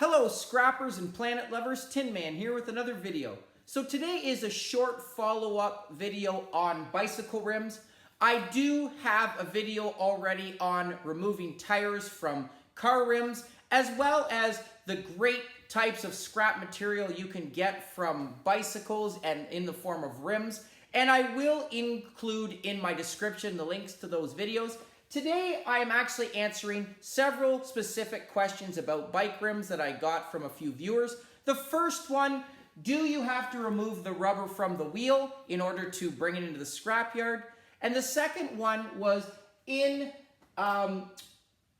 Hello scrappers and planet lovers, Tin Man here with another video. So today is a short follow-up video on bicycle rims. I do have a video already on removing tires from car rims, as well as the great types of scrap material you can get from bicycles and in the form of rims. And I will include in my description the links to those videos. Today, I am actually answering several specific questions about bike rims that I got from a few viewers. The first one, do you have to remove the rubber from the wheel in order to bring it into the scrapyard? And the second one was in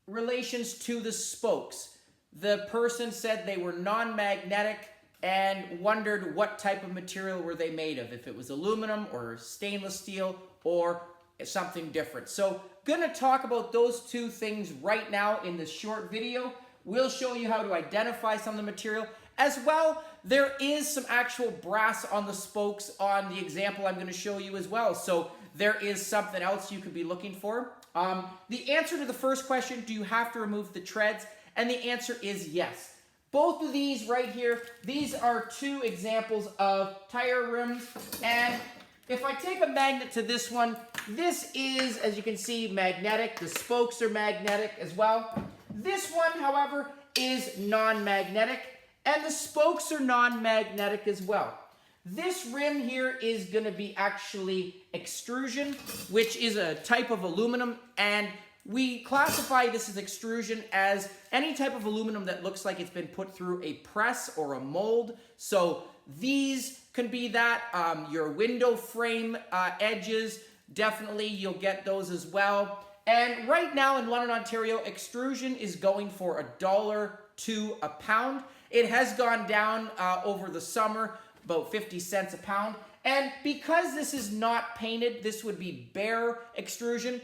relations to the spokes. The person said they were non-magnetic and wondered what type of material were they made of, if it was aluminum or stainless steel or something different. So gonna talk about those two things right now in this short video. We'll show you how to identify some of the material. As well, there is some actual brass on the spokes on the example I'm gonna show you as well. So there is something else you could be looking for. The answer to the first question, do you have to remove the treads? And the answer is yes. Both of these right here, these are two examples of tire rims. And if I take a magnet to this one, this is, as you can see, magnetic. The spokes are magnetic as well. This one, however, is non-magnetic, and the spokes are non-magnetic as well. This rim here is going to be actually extrusion, which is a type of aluminum, and we classify this as extrusion as any type of aluminum that looks like it's been put through a press or a mold. So these can be that. Your window frame edges, definitely you'll get those as well. And right now in London, Ontario, extrusion is going for $1 to a pound. It has gone down over the summer, about 50 cents a pound. And because this is not painted, this would be bare extrusion.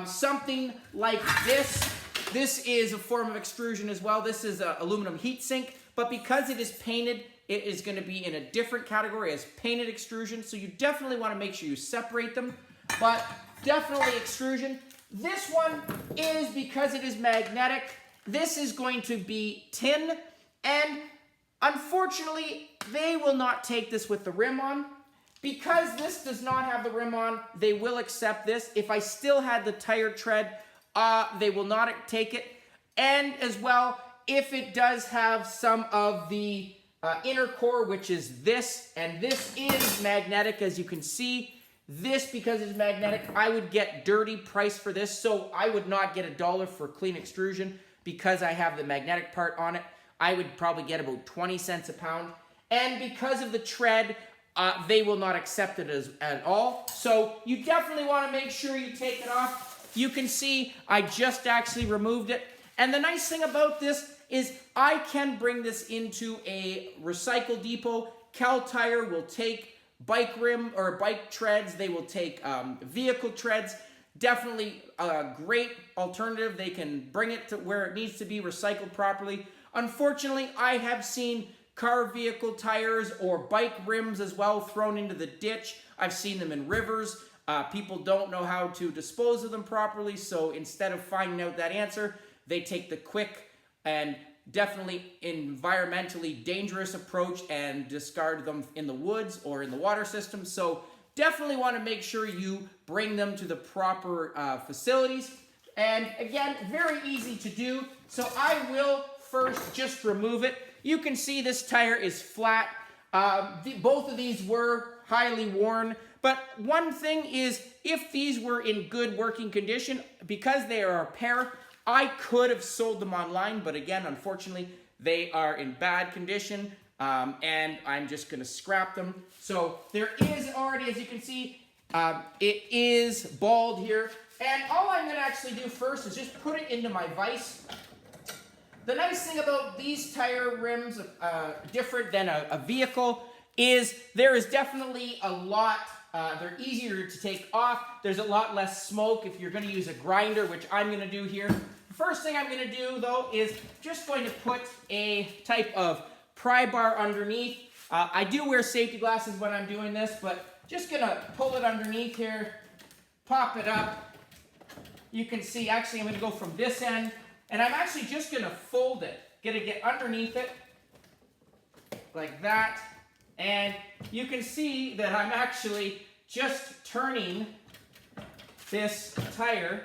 Something like this. This is a form of extrusion as well. This is an aluminum heat sink, but because it is painted, it is going to be in a different category as painted extrusion. So you definitely want to make sure you separate them, but definitely extrusion. This one is, because it is magnetic, this is going to be tin, and unfortunately, they will not take this with the rim on. Because this does not have the rim on, they will accept this. If I still had the tire tread, they will not take it. And as well, if it does have some of the inner core, which is this, and this is magnetic, as you can see. This, because it's magnetic, I would get dirty price for this, so I would not get $1 for clean extrusion because I have the magnetic part on it. I would probably get about 20 cents a pound. And because of the tread, they will not accept it at all. So you definitely want to make sure you take it off. You can see I just actually removed it. And the nice thing about this is I can bring this into a recycle depot. Cal Tire will take bike rim or bike treads. They will take vehicle treads. Definitely a great alternative. They can bring it to where it needs to be recycled properly. Unfortunately, I have seen car vehicle tires or bike rims as well thrown into the ditch. I've seen them in rivers. People don't know how to dispose of them properly, so instead of finding out that answer, they take the quick and definitely environmentally dangerous approach and discard them in the woods or in the water system. So definitely want to make sure you bring them to the proper facilities. And again, very easy to do. So I will first just remove it. You can see this tire is flat. Both of these were highly worn. But one thing is, if these were in good working condition, because they are a pair, I could have sold them online. But again, unfortunately, they are in bad condition. And I'm just going to scrap them. So there is already, as you can see, it is bald here. And all I'm going to actually do first is just put it into my vise. The nice thing about these tire rims, different than a vehicle, is there is definitely a lot, they're easier to take off. There's a lot less smoke if you're going to use a grinder, which I'm going to do here. The first thing I'm going to do, though, is just going to put a type of pry bar underneath. I do wear safety glasses when I'm doing this, but just going to pull it underneath here, pop it up. You can see, actually, I'm going to go from this end. And I'm actually just going to fold it. gonna get underneath it like that. And you can see that I'm actually just turning this tire,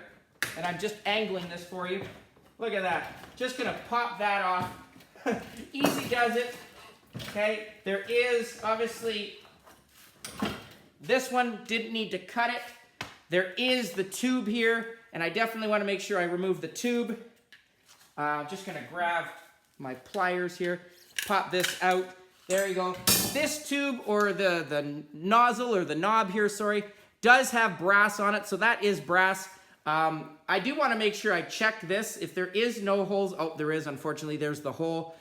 and I'm just angling this for you. Look at that. Just gonna pop that off. Easy does it. Okay, there is obviously, this one didn't need to cut it. There is the tube here, and I definitely want to make sure I remove the tube. I'm just gonna grab my pliers here, pop this out. There you go. This tube, or the nozzle, or the knob here, sorry, does have brass on it, so that is brass. I do want to make sure I check this. If there is no holes, oh, there is, unfortunately, there's the hole.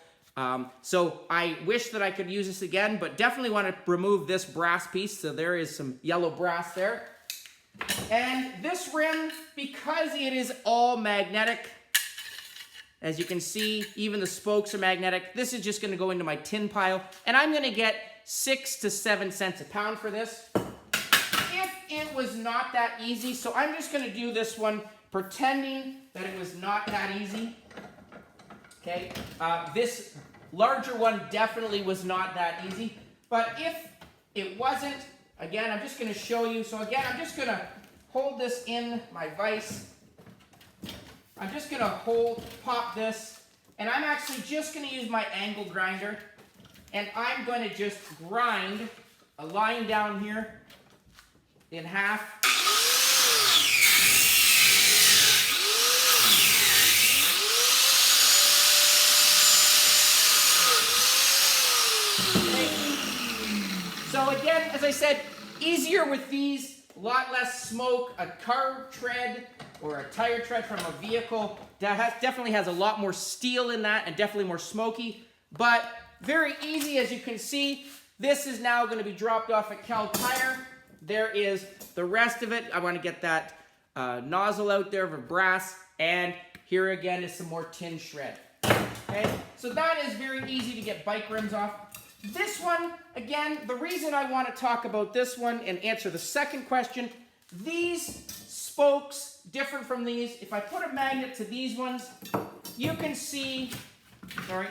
So I wish that I could use this again, but definitely want to remove this brass piece. So there is some yellow brass there. And this rim, because it is all magnetic, as you can see, even the spokes are magnetic. This is just going to go into my tin pile, and I'm going to get 6 to 7 cents a pound for this. If it was not that easy, so I'm just going to do this one pretending that it was not that easy. Okay, this larger one definitely was not that easy, but if it wasn't, again, I'm just going to show you. So again, I'm just going to hold this in my vise. I'm just going to pop this, and I'm actually just going to use my angle grinder, and I'm going to just grind a line down here in half. Okay. So again, as I said, easier with these, a lot less smoke. A car tread or a tire tread from a vehicle that definitely has a lot more steel in that, and definitely more smoky, but very easy. As you can see, this is now going to be dropped off at Cal Tire. There is the rest of it. I want to get that nozzle out there of brass, and here again is some more tin shred. Okay, so that is very easy to get bike rims off. This one, again, the reason I want to talk about this one and answer the second question, these spokes, different from these. If I put a magnet to these ones, you can see, sorry,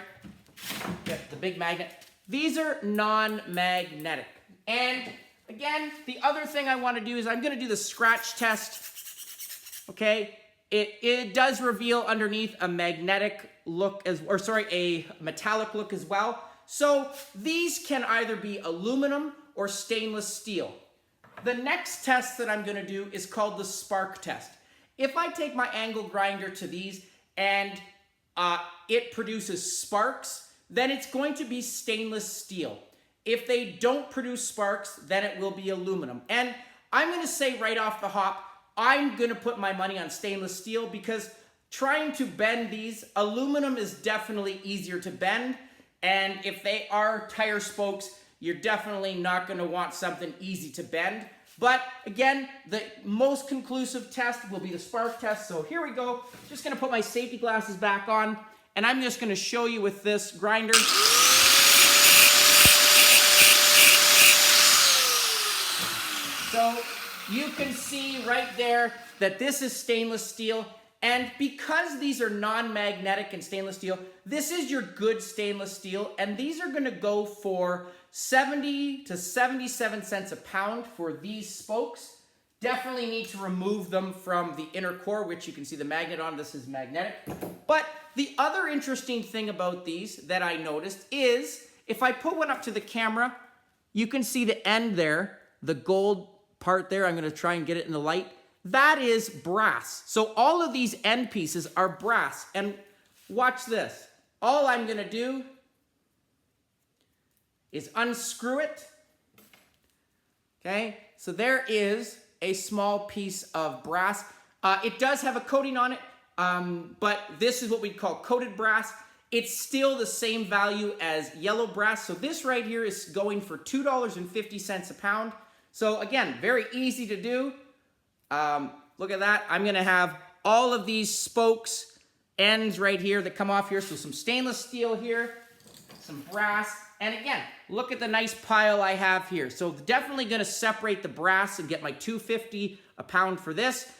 get the big magnet. These are non-magnetic. And again, the other thing I want to do is I'm going to do the scratch test. Okay, it does reveal underneath a magnetic look, a metallic look as well. So these can either be aluminum or stainless steel. The next test that I'm going to do is called the spark test. If I take my angle grinder to these and it produces sparks, then it's going to be stainless steel. If they don't produce sparks, then it will be aluminum. And I'm going to say right off the hop, I'm going to put my money on stainless steel, because trying to bend these, aluminum is definitely easier to bend. And if they are tire spokes, you're definitely not going to want something easy to bend. But again, the most conclusive test will be the spark test. So here we go. Just going to put my safety glasses back on, and I'm just going to show you with this grinder. So you can see right there that this is stainless steel. And because these are non-magnetic and stainless steel, this is your good stainless steel. And these are going to go for 70 to 77 cents a pound for these spokes. Definitely need to remove them from the inner core, which you can see the magnet on. This is magnetic. But the other interesting thing about these that I noticed is, if I put one up to the camera, you can see the end there, the gold part there. I'm going to try and get it in the light. That is brass. So all of these end pieces are brass. And watch this. All I'm going to do is unscrew it. Okay, so there is a small piece of brass. It does have a coating on it, but this is what we call coated brass. It's still the same value as yellow brass. So this right here is going for $2.50 a pound. So again, very easy to do. Look at that. I'm going to have all of these spokes, ends right here that come off here. So some stainless steel here, some brass. And again, look at the nice pile I have here. So definitely going to separate the brass and get my $2.50 a pound for this.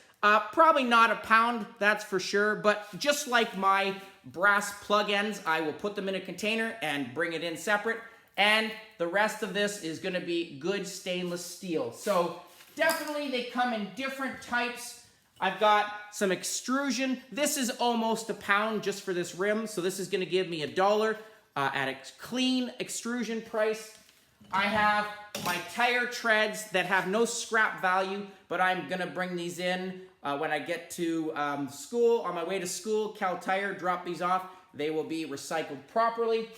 Probably not a pound, that's for sure, but just like my brass plug ends, I will put them in a container and bring it in separate, and the rest of this is going to be good stainless steel. So definitely they come in different types. I've got some extrusion. This is almost a pound just for this rim, so this is going to give me $1 at a clean extrusion price. I have my tire treads that have no scrap value, but I'm going to bring these in when I get to school. On my way to school, Cal Tire, drop these off. They will be recycled properly.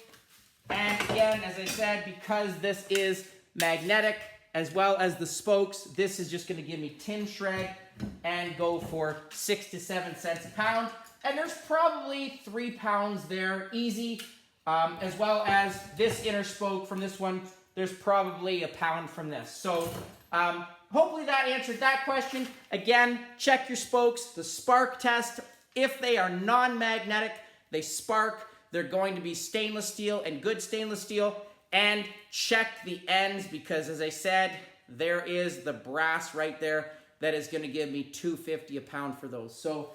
And again, as I said, because this is magnetic as well as the spokes, this is just going to give me tin shred and go for 6 to 7 cents a pound. And there's probably 3 pounds there, easy, as well as this inner spoke from this one. There's probably a pound from this. So hopefully that answered that question. Again, check your spokes, the spark test. If they are non-magnetic, they spark. They're going to be stainless steel and good stainless steel. And check the ends because, as I said, there is the brass right there that is going to give me $2.50 a pound for those. So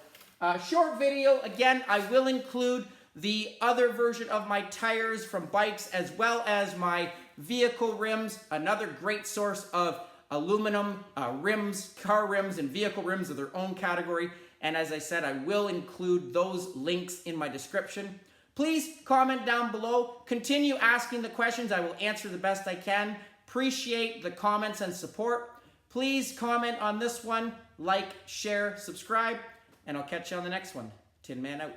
short video. Again, I will include the other version of my tires from bikes as well as my vehicle rims. Another great source of aluminum rims, car rims, and vehicle rims of their own category. And as I said, I will include those links in my description. Please comment down below. Continue asking the questions. I will answer the best I can. Appreciate the comments and support. Please comment on this one, like, share, subscribe, and I'll catch you on the next one. Tin Man out.